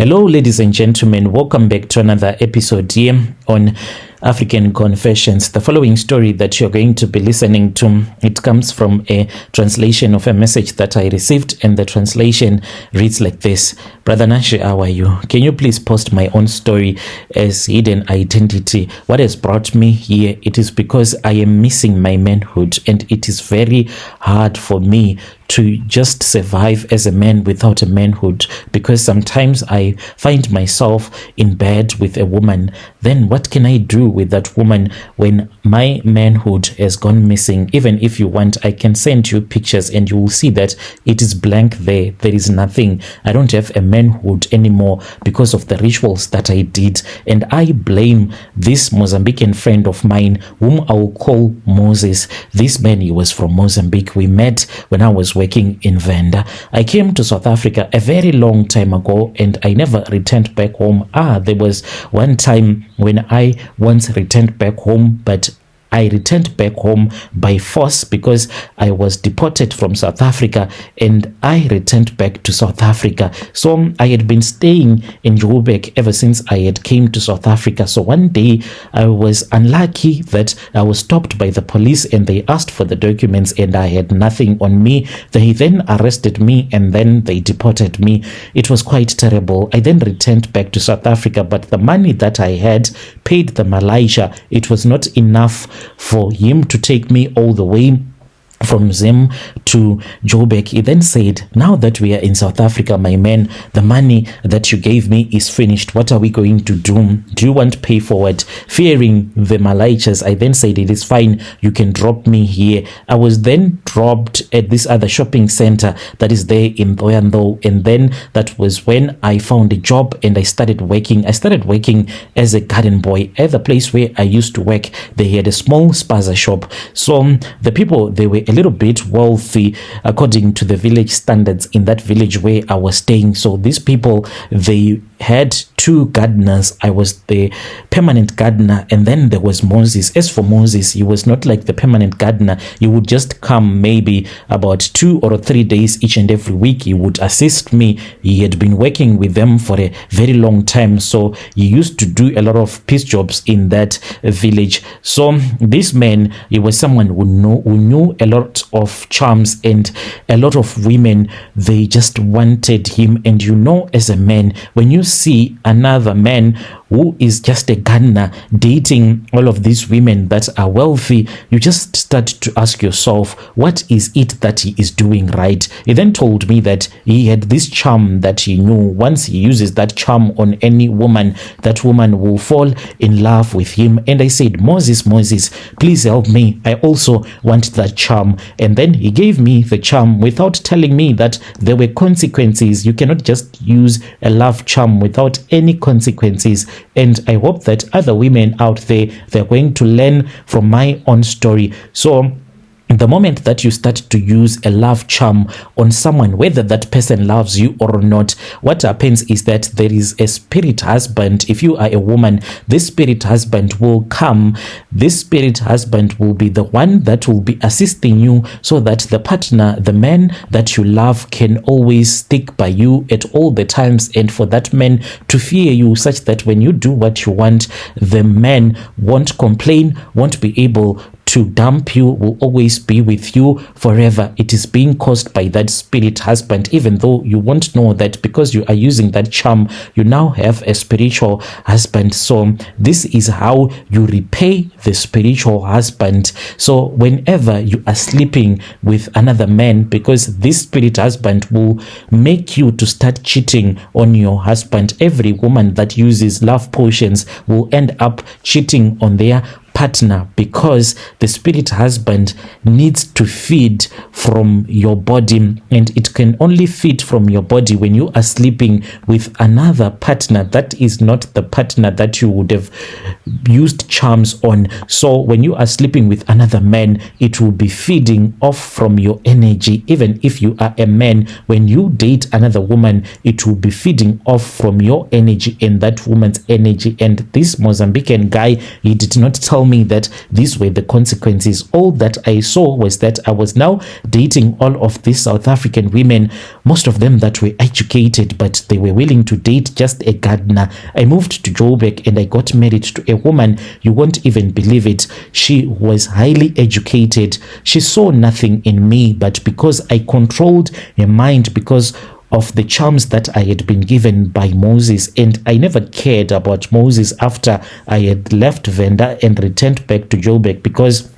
Hello, ladies and gentlemen. Welcome back to another episode here on African Confessions. The following story that you're going to be listening to, it comes from a translation of a message that I received, and the translation reads like this. Brother Nashi, how are you? Can you please post my own story as hidden identity? What has brought me here? It is because I am missing my manhood, and it is very hard for me to just survive as a man without a manhood, because sometimes I find myself in bed with a woman. Then what can I do with that woman when my manhood has gone missing? Even if you want, I can send you pictures and you will see that it is blank there. There is nothing. I don't have a manhood anymore because of the rituals that I did. And I blame this Mozambican friend of mine, whom I will call Moses. This man, he was from Mozambique. We met when I was working in Venda. I came to South Africa a very long time ago and I never returned back home. There was one time when I once returned back home, but I returned back home by force because I was deported from South Africa, and I returned back to South Africa. So I had been staying in Joburg ever since I had came to South Africa. So one day I was unlucky that I was stopped by the police and they asked for the documents and I had nothing on me. They then arrested me and then they deported me. It was quite terrible. I then returned back to South Africa, but the money that I had paid the Malaysia. It was not enough for him to take me all the way from Zim to Joburg. He then said, now that we are in South Africa, my man, the money that you gave me is finished. What are we going to do? Do you want pay forward? Fearing the Malaysians, I then said, it is fine. You can drop me here. I was then dropped at this other shopping center that is there in Thoyando. And then that was when I found a job and I started working. I started working as a garden boy at the place where I used to work. They had a small spaza shop. So the people, they were a little bit wealthy according to the village standards in that village where I was staying. So these people, they had two gardeners. I was the permanent gardener, and then there was Moses. As for Moses, he was not like the permanent gardener. He would just come maybe about 2 or 3 days each and every week. He would assist me. He had been working with them for a very long time, so he used to do a lot of piece jobs in that village. So this man, he was someone who knew a lot of charms, and a lot of women, they just wanted him. And you know, as a man, when you see another man who is just a gardener dating all of these women that are wealthy, you just start to ask yourself, what is it that he is doing right? He then told me that he had this charm that he knew. Once he uses that charm on any woman, that woman will fall in love with him. And I said, Moses, please help me. I also want that charm. And then he gave me the charm without telling me that there were consequences. You cannot just use a love charm without any consequences. And I hope that other women out there, they're going to learn from my own story. So the moment that you start to use a love charm on someone, whether that person loves you or not, what happens is that there is a spirit husband. If you are a woman, this spirit husband will come. This spirit husband will be the one that will be assisting you so that the partner, the man that you love, can always stick by you at all the times, and for that man to fear you such that when you do what you want, the man won't complain, won't be able to dump you, will always be with you forever. It is being caused by that spirit husband, even though you won't know that because you are using that charm, you now have a spiritual husband. So this is how you repay the spiritual husband. So whenever you are sleeping with another man, because this spirit husband will make you to start cheating on your husband. Every woman that uses love potions will end up cheating on their partner, because the spirit husband needs to feed from your body, and it can only feed from your body when you are sleeping with another partner that is not the partner that you would have used charms on. So when you are sleeping with another man, it will be feeding off from your energy. Even if you are a man, when you date another woman, it will be feeding off from your energy and that woman's energy. And this Mozambican guy, he did not tell tell me that these were the consequences. All that I saw was that I was now dating all of these South African women, most of them that were educated, but they were willing to date just a gardener. I moved to Joburg and I got married to a woman. You won't even believe it. She was highly educated. She saw nothing in me, but because I controlled her mind, because of the charms that I had been given by Moses, and I never cared about Moses after I had left Venda and returned back to Joburg, because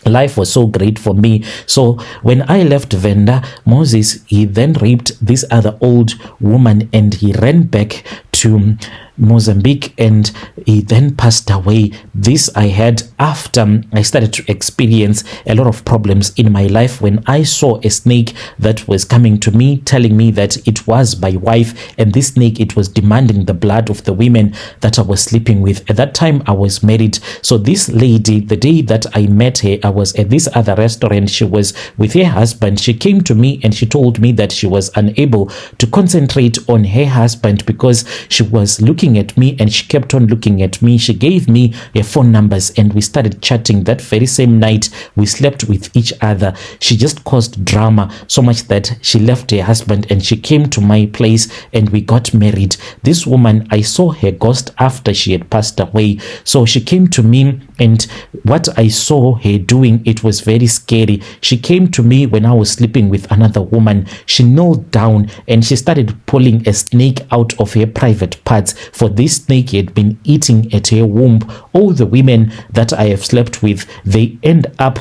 life was so great for me. So when I left Venda, Moses, he then raped this other old woman and he ran back to Mozambique and he then passed away. This I had after I started to experience a lot of problems in my life, when I saw a snake that was coming to me, telling me that it was my wife, and this snake, it was demanding the blood of the women that I was sleeping with. At that time I was married. So this lady, the day that I met her, I was at this other restaurant. She was with her husband. She came to me and she told me that she was unable to concentrate on her husband because she was looking at me, and she kept on looking at me. She gave me her phone numbers and we started chatting. That very same night we slept with each other. She just caused drama so much that she left her husband and she came to my place and we got married. This woman, I saw her ghost after she had passed away. So she came to me, and what I saw her doing, it was very scary. She came to me when I was sleeping with another woman. She knelt down and she started pulling a snake out of her private parts. For this snake had been eating at her womb. All the women that I have slept with, they end up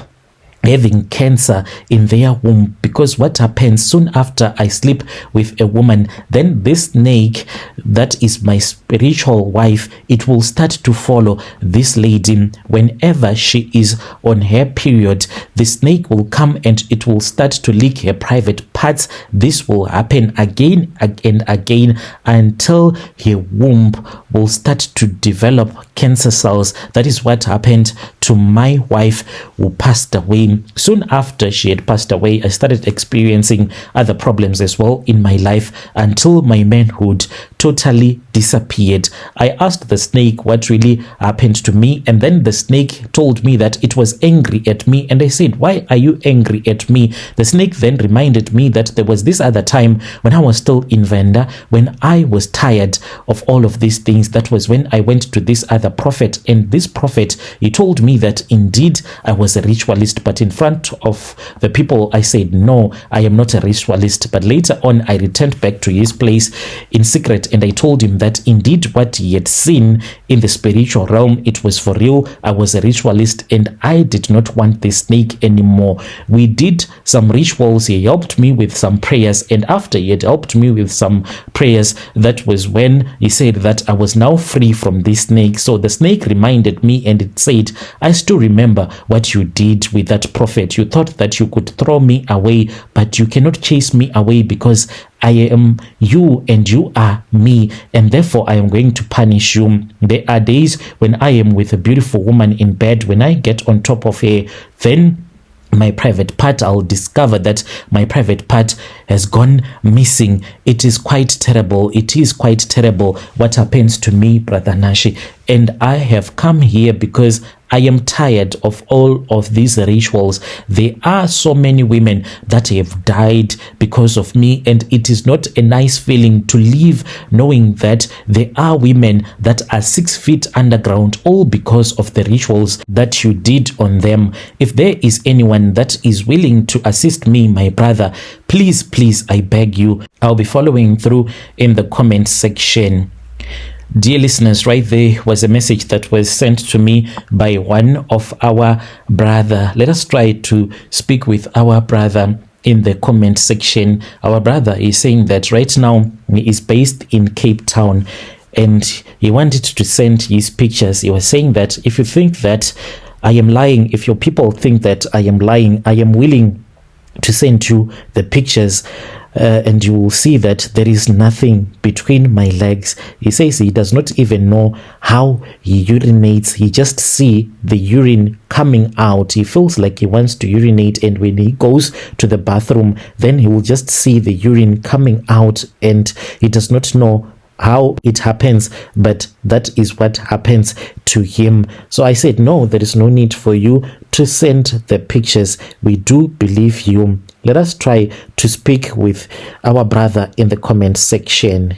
having cancer in their womb, because what happens soon after I sleep with a woman, then this snake that is my spiritual wife, it will start to follow this lady. Whenever she is on her period, the snake will come and it will start to lick her private parts. This will happen again and again until her womb will start to develop cancer cells. That is what happened to my wife who passed away. Soon after she had passed away, I started experiencing other problems as well in my life until my manhood totally disappeared. I asked the snake what really happened to me, and then the snake told me that it was angry at me, and I said, why are you angry at me? The snake then reminded me that there was this other time when I was still in Venda, when I was tired of all of these things. That was when I went to this other prophet, and this prophet, he told me that indeed I was a ritualist, but in front of the people I said, no, I am not a ritualist. But later on I returned back to his place in secret, and I told him that indeed what he had seen in the spiritual realm, it was for real. I was a ritualist and I did not want the snake anymore. We did some rituals. He helped me with some prayers, and after he had helped me with some prayers, that was when he said that I was now free from this snake. So the snake reminded me and it said, I still remember what you did with that prophet. You thought that you could throw me away, but you cannot chase me away, because I am you and you are me, and therefore I am going to punish you. There are days when I am with a beautiful woman in bed. When I get on top of her, then my private part, I'll discover that my private part has gone missing. It is quite terrible. It is quite terrible what happens to me, Brother Nashi. And I have come here because I am tired of all of these rituals. There are so many women that have died because of me, and it is not a nice feeling to live knowing that there are women that are 6 feet underground, all because of the rituals that you did on them. If there is anyone that is willing to assist me, my brother, please, I beg you, I'll be following through in the comment section. Dear listeners, right there was a message that was sent to me by one of our brother. Let us try to speak with our brother in the comment section. Our brother is saying that right now he is based in Cape Town and he wanted to send his pictures. He was saying that if you think that I am lying, if your people think that I am lying, I am willing to send you the pictures. And you will see that there is nothing between my legs. He says he does not even know how he urinates. He just see the urine coming out. He feels like he wants to urinate, and when he goes to the bathroom, then he will just see the urine coming out, and he does not know how it happens, but that is what happens to him. So I said, no, there is no need for you to send the pictures. We do believe you. Let us try to speak with our brother in the comment section.